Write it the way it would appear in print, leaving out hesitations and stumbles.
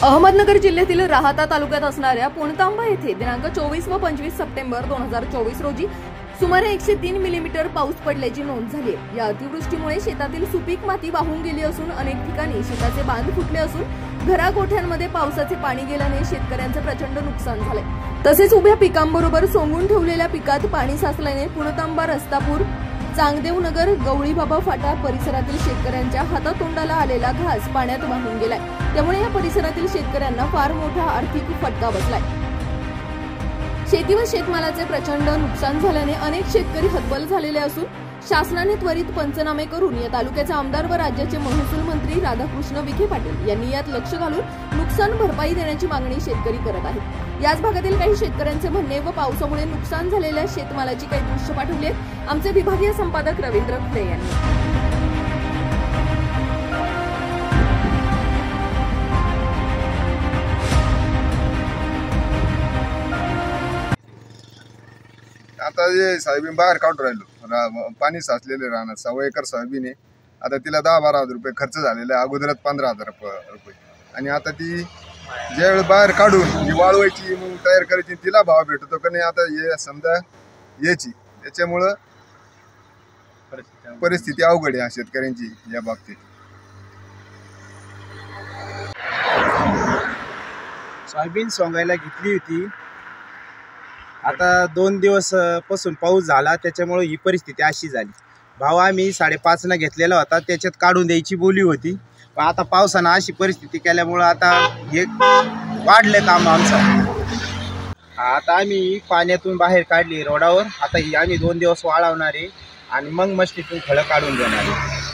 अहमदनगर जिल्ह्यातील राहाता तालुक्यात असणाऱ्या पुणतांबा येथे दिनांक 24 व 25 सप्टेंबर 2024 रोजी सुमारे 103 मिलीमीटर पाऊस पडल्याची नोंद झाली आहे। या अतिवृष्टीमुळे शेतातील सुपीक माती वाहून गेली असून अनेक ठिकाणी शेताचे बांध फुटले असून घराकोठ्यांमध्ये पावसाचे पाणी गेल्याने शेतकऱ्यांचे प्रचंड नुकसान झाले। तसेच उभ्या पिकांबरोबर सोंगून ठेवलेल्या पिकात पाणी साचल्याने पुणतांबा, रस्तापूर, चांगदेवनगर, गवळीबाबा फाटा परिसरातील शेतकऱ्यांच्या हातातोंडाला आलेला घास पाण्यात वाहून गेलाय। त्यामुळे या परिसरातील शेतकऱ्यांना फार मोठा आर्थिक फटका बसलाय। शेती व शेतमालाचे प्रचंड नुकसान झाल्याने अनेक शेतकरी हतबल झालेले असून शासनाने त्वरित पंचनामे करून या तालुक्याचे आमदार व राज्याचे महसूल मंत्री राधाकृष्ण विखे पाटील यांनी यात लक्ष घालून नुकसान भरपाई देण्याची मागणी शेतकरी करत आहेत। याच भागातील काही शेतकऱ्यांचे म्हणणे व पावसामुळे नुकसान झालेल्या शेतमालाची काही दृश्य पाठवली आहेत आमचे विभागीय संपादक रवींद्र खुले यांनी। आता जे सोयाबीन बाहेर काढून राहिलो, पाणी साचलेले राहणार 6 एकर सोयाबीन आहे। आता तिला 10-12 हजार रुपये खर्च झालेला आहे, अगोदरच 15,000 रुपये। आणि आता ती ज्यावेळेस बाहेर काढून वाळवायची मग तयार करायची तिला भाव भेटतो का नाही आता हे समजा याची, त्याच्यामुळं परिस्थिती अवघड आहे शेतकऱ्यांची या बाबतीत। सोयाबीन सोंगायला घेतली होती, आता 2 दिवस पासून पाऊस झाला त्याच्यामुळे ही परिस्थिती अशी झाली। भाव आम्ही 5.5 घेतलेला होता, त्याच्यात काढून द्यायची बोली होती, पण आता पावसानं अशी परिस्थिती केल्यामुळं आता हे वाढलं काम आमचं। आता आम्ही पाण्यातून बाहेर काढली रोडावर, आता ही आम्ही 2 दिवस वाळवणार आहे आणि मग मस्तीतून खळं काढून देणार आहे।